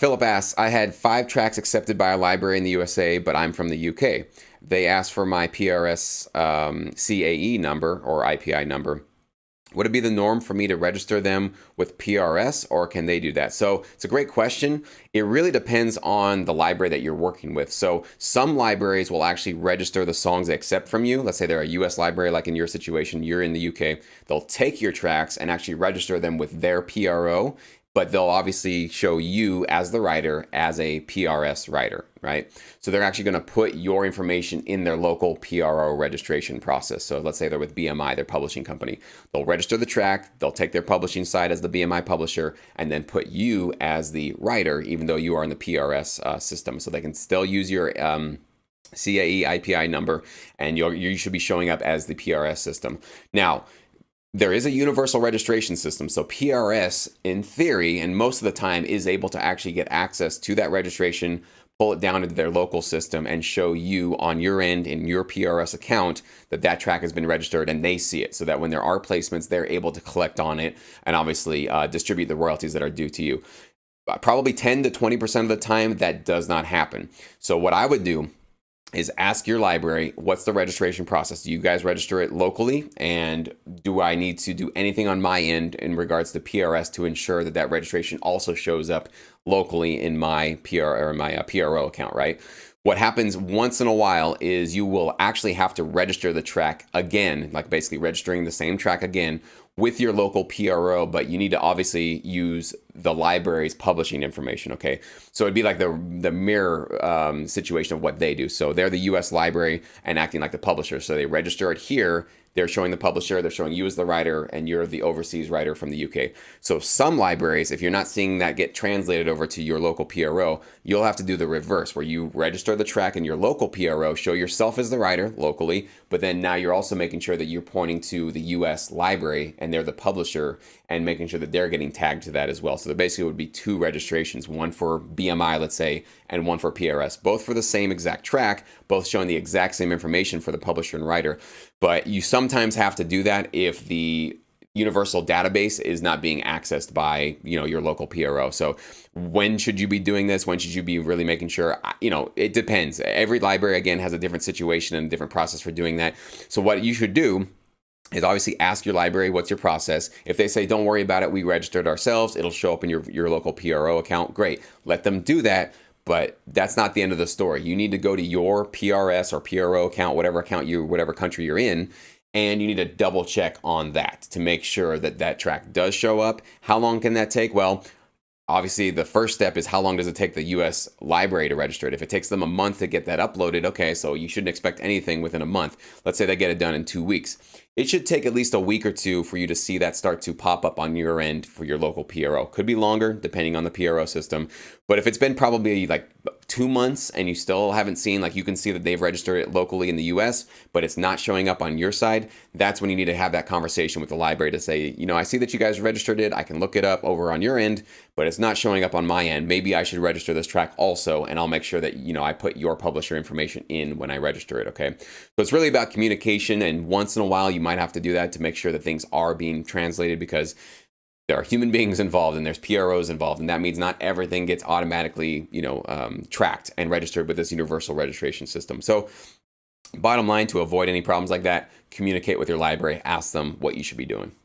Philip asks, I had 5 tracks accepted by a library in the USA, but I'm from the UK. They asked for my PRS CAE number or IPI number. Would it be the norm for me to register them with PRS, or can they do that? So it's a great question. It really depends on the library that you're working with. So some libraries will actually register the songs they accept from you. Let's say they're a US library, like in your situation, you're in the UK. They'll take your tracks and actually register them with their PRO, but they'll obviously show you as the writer as a PRS writer, right? So they're actually going to put your information in their local PRO registration process. So let's say they're with BMI, their publishing company. They'll register the track, they'll take their publishing side as the BMI publisher, and then put you as the writer, even though you are in the PRS system. So they can still use your CAE IPI number, and you should be showing up as the PRS system. Now, there is a universal registration system. So PRS, in theory, and most of the time, is able to actually get access to that registration, pull it down into their local system, and show you on your end in your PRS account that that track has been registered, and they see it, so that when there are placements, they're able to collect on it and obviously distribute the royalties that are due to you. Probably 10 to 20% of the time, that does not happen. So what I would do is ask your library, what's the registration process? Do you guys register it locally? And do I need to do anything on my end in regards to PRS to ensure that that registration also shows up locally in my PRO account, right? What happens once in a while is you will actually have to register the track again, like basically registering the same track again with your local PRO, but you need to obviously use the library's publishing information, okay? So it'd be like the mirror situation of what they do. So they're the US library and acting like the publisher. So they register it here, they're showing the publisher, they're showing you as the writer, and you're the overseas writer from the UK. So some libraries, if you're not seeing that get translated over to your local PRO, you'll have to do the reverse, where you register the track in your local PRO, show yourself as the writer locally, but then now you're also making sure that you're pointing to the US library and they're the publisher and making sure that they're getting tagged to that as well. So there basically would be 2 registrations, one for BMI, let's say, and one for PRS, both for the same exact track, both showing the exact same information for the publisher and writer. But you sometimes have to do that if the universal database is not being accessed by, your local PRO. So when should you be doing this? When should you be really making sure? It depends. Every library, again, has a different situation and a different process for doing that. So what you should do is obviously ask your library, what's your process? If they say, don't worry about it, we registered ourselves, it'll show up in your local PRO account, great. Let them do that, but that's not the end of the story. You need to go to your PRS or PRO account, whatever country you're in, and you need to double check on that to make sure that that track does show up. How long can that take? Well, obviously, the first step is how long does it take the US library to register it? If it takes them a month to get that uploaded, okay, so you shouldn't expect anything within a month. Let's say they get it done in 2 weeks. It should take at least a week or 2 for you to see that start to pop up on your end for your local PRO. Could be longer, depending on the PRO system. But if it's been probably like 2 months and you still haven't seen, like you can see that they've registered it locally in the US, but it's not showing up on your side, that's when you need to have that conversation with the library to say, I see that you guys registered it. I can look it up over on your end, but it's not showing up on my end. Maybe I should register this track also, and I'll make sure that, I put your publisher information in when I register it, okay? So it's really about communication, and once in a while you might have to do that to make sure that things are being translated, because there are human beings involved and there's PROs involved, and that means not everything gets automatically, tracked and registered with this universal registration system. So bottom line, to avoid any problems like that, communicate with your library, ask them what you should be doing.